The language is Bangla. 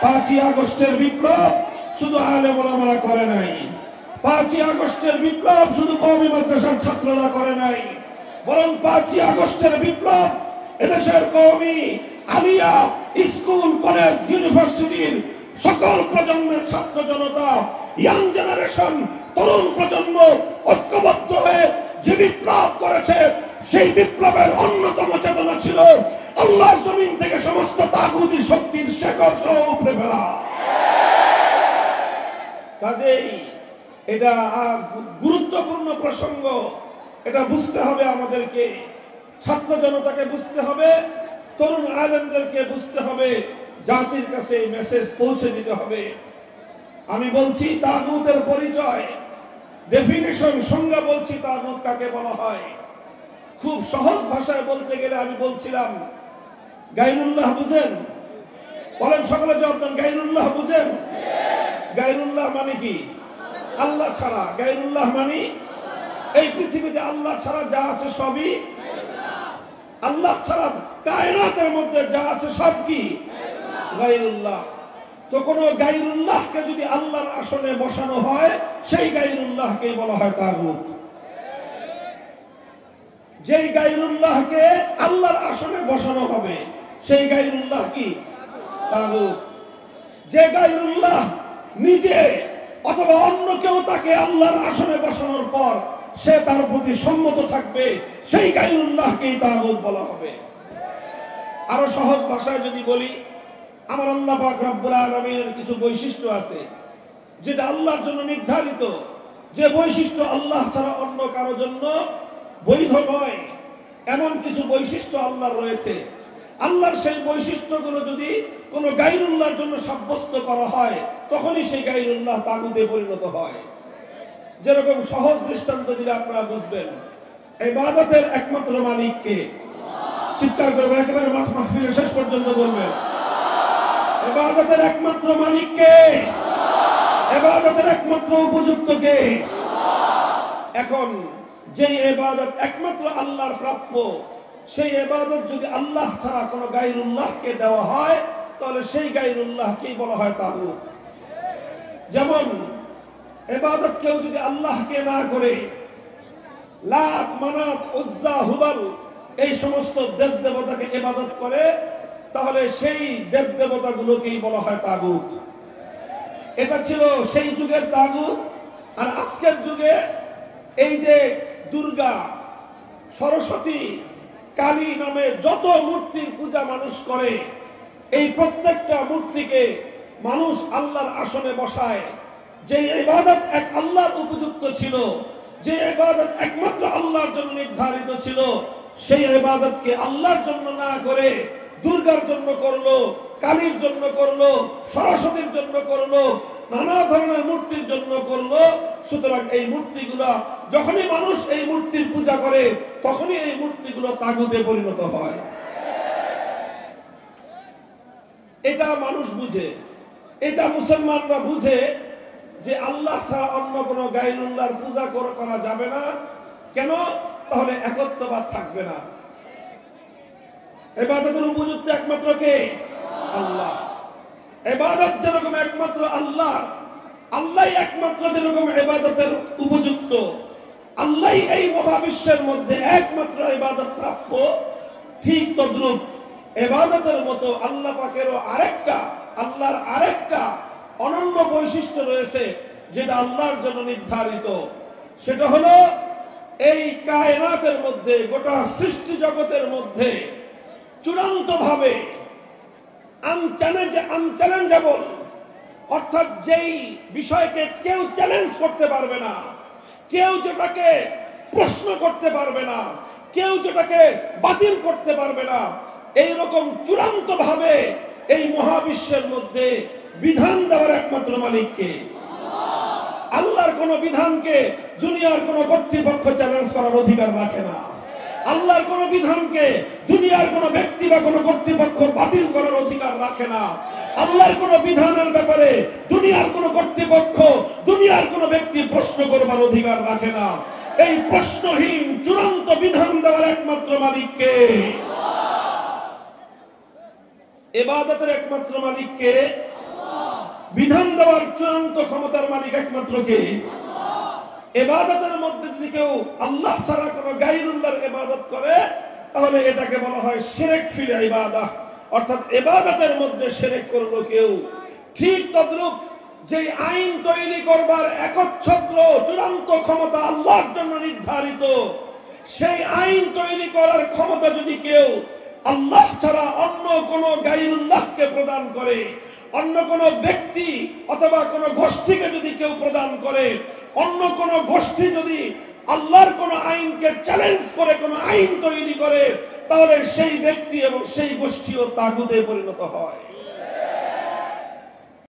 5ই আগস্টের বিপ্লব শুধু আলেম ওলামারা করে নাই, 5ই আগস্টের বিপ্লব শুধু কওমি মাদ্রাসার ছাত্ররা করে নাই, বরং 5ই আগস্টের বিপ্লব এদেশের কওমি আলিয়া স্কুল কলেজ ইউনিভার্সিটির সকল প্রজন্মের ছাত্র জনতা, ইয়াং জেনারেশন, তরুণ প্রজন্ম ঐক্যবদ্ধ হয়ে যে বিপ্লব করেছে, সেই বিপ্লবের অন্যতম চেতনা ছিল আল্লাহর জমিন থেকে সমস্ত তাগুতি শক্তির শেকড় সহ উপড়ে ফেলা। কাজেই এটা গুরুত্বপূর্ণ প্রসঙ্গ, এটা বুঝতে হবে আমাদেরকে, ছাত্র জনতাকে বুঝতে হবে, তরুণ আলেমদেরকে বুঝতে হবে, জাতির কাছে মেসেজ পৌঁছে দিতে হবে। আমি বলছি তাগুতের পরিচয়, ডেফিনিশন, সংজ্ঞা বলছি তাগুত কাকে বলা হয়। খুব সহজ ভাষায় বলতে গেলে আমি বলছিলাম গায়রুল্লাহ বুঝেন? বলেন সকলে জবাব দেন, গায়রুল্লাহ বুঝেন? গায়রুল্লাহ মানে কি? আল্লাহ ছাড়া। গায়রুল্লাহ মানে এই পৃথিবীতে আল্লাহ ছাড়া যা আছে সবই আল্লাহ ছাড়া, কায়নাতের মধ্যে যা আছে সব কি গায়রুল্লাহ। তো কোন গায়রুল্লাহকে যদি আল্লাহর আসনে বসানো হয়, সেই গায়রুল্লাহকে বলা হয় তাগুত। যেই গায়রুল্লাহকে আল্লাহর আসনে বসানো হবে, সেই গায়রুল্লাহ কি? তাগুত। যে গায়রুল্লাহ নিজে অথবা অন্য কেউ তাকে আল্লাহর আসনে বসানোর পর সে তার প্রতি সম্মত থাকবে, সেই গায়রুল্লাহকেই তাগুত বলা হবে। আরো সহজ ভাষায় যদি বলি, আমার আল্লাহ পাক রব্বুল আলামিনের কিছু বৈশিষ্ট্য আছে যেটা আল্লাহর জন্য নির্ধারিত, যে বৈশিষ্ট্য আল্লাহ ছাড়া অন্য কারো জন্য বৈধ নয়, এমন কিছু বৈশিষ্ট্য আল্লাহর রয়েছে। আল্লাহর সেই বৈশিষ্ট্যগুলো যদি কোনো গায়রুল্লাহর জন্য সাব্যস্ত করা হয়, তখনই সেই গায়রুল্লাহ তাগুতে পরিণত হয়। যেরকম সহজ দৃষ্টান্ত দিলে আপনারা বুঝবেন, ইবাদতের একমাত্র মালিক কে? চিৎকার করবেন, একেবারে মাহফিলের শেষ পর্যন্ত বলবেন, ইবাদতের একমাত্র মালিক কে? ইবাদতের একমাত্র উপযুক্ত কে? এখন যে ইবাদত একমাত্র আল্লাহর প্রাপ্য, সেই ইবাদত যদি আল্লাহ ছাড়া কোনো গায়রুল্লাহকে দেওয়া হয়, তাহলে সেই গায়রুল্লাহকেই বলা হয় তাগুত। যেমন ইবাদত কেউ যদি আল্লাহকে না করে লাত, মানাত, উজ্জা, হুবাল এই সমস্ত দেব দেবতাকে ইবাদত করে, তাহলে সেই দেব দেবতাগুলোকেই বলা হয় তাগুত। এটা ছিল সেই যুগের তাগুত। আর আজকের যুগে এই যে দুর্গা, সরস্বতী, কালী নামে যত মূর্তির পূজা মানুষ করে, এই প্রত্যেকটা মূর্তিকে মানুষ আল্লাহর আসনে বসায়। যে ইবাদত এক আল্লাহর উপযুক্ত ছিল, যে ইবাদত একমাত্র আল্লাহর জন্য নির্ধারিত ছিল, সেই ইবাদতকে আল্লাহর জন্য না করে দুর্গার জন্য করলো, কালীর জন্য করলো, সরস্বতীর জন্য করলো, নানা ধরনের মূর্তির জন্য করলো। সুতরাং এই মূর্তিগুলা, যখনই মানুষ এই মূর্তির পূজা করে, তখনই এই মূর্তিগুলো তাগুতে পরিণত হয়। এটা মানুষ বুঝে, এটা মুসলমানরা বুঝে যে আল্লাহ ছাড়া অন্য কোনো গায়রুল্লাহর পূজা করা যাবে না। কেন? তাহলে একত্ববাদ থাকবে না। ইবাদতের উপযুক্ত একমাত্র কে? আল্লাহ। ইবাদত যেরকম একমাত্র আল্লাহর, আল্লাহই একমাত্র যেরকম ইবাদতের উপযুক্ত, আল্লাহই এই মহাবিশ্বের মধ্যে একমাত্র ইবাদত প্রাপ্য, ঠিক তদ্রূপ ইবাদতের মতো আল্লাহ পাকেরও আল্লাহর আরেকটা অনন্য বৈশিষ্ট্য রয়েছে, যেটা আল্লাহর জন্য নির্ধারিত। সেটা হলো এই কায়নাতের মধ্যে, গোটা সৃষ্টি জগতের মধ্যে চূড়ান্তভাবে আনচ্যালেঞ্জেবল, অর্থাৎ যেই বিষয়কে কেউ চ্যালেঞ্জ করতে পারবে না, কেউ যেটাকে প্রশ্ন করতে পারবে না, কেউ যেটাকে বাতিল করতে পারবে না, এইরকম চূড়ান্তভাবে এই মহাবিশ্বের মধ্যে বিধান দেওয়ার একমাত্র মালিককে। আল্লাহর কোন বিধানকে দুনিয়ার কোন কর্তৃপক্ষ চ্যালেঞ্জ করার অধিকার রাখে না। আল্লাহর কোন বিধানকে দুনিয়ার কোন ব্যক্তি বা কোন কর্তৃপক্ষ বাতিল করার অধিকার রাখে না। আল্লাহর কোন বিধানের ব্যাপারে দুনিয়ার কোন কর্তৃপক্ষ, দুনিয়ার কোন ব্যক্তি প্রশ্ন করবার অধিকার রাখে না। এই প্রশ্নহীন চূড়ান্ত বিধান দেওয়ার একমাত্র মালিককে, ইবাদতের একমাত্র মালিককে বিধান দেওয়ার চূড়ান্ত ক্ষমতার মালিক একমাত্র কে? ইবাদতের মধ্যে যদি কেউ আল্লাহ ছাড়া কোনো গায়রুল্লাহর ইবাদত করে তাহলে এটাকে বলা হয় শিরক ফিল ইবাদাহ, অর্থাৎ ইবাদতের মধ্যে শিরক করলো কেউ। ঠিক তদ্রূপ যে আইন তৈরি করবার একচ্ছত্র চূড়ান্ত ক্ষমতা আল্লাহর জন্য নির্ধারিত, সেই আইন তৈরি করার ক্ষমতা যদি কেউ আল্লাহ ছাড়া অন্য কোন গায়রুল্লাহকে প্রদান করে, অন্য কোন ব্যক্তি অথবা কোন গোষ্ঠীকে যদি কেউ প্রদান করে, অন্য কোন গোষ্ঠী যদি আল্লাহর কোন আইনকে চ্যালেঞ্জ করে কোন আইন তৈরি করে, তাহলে সেই ব্যক্তি এবং সেই গোষ্ঠীও তাগুতে পরিণত হয়।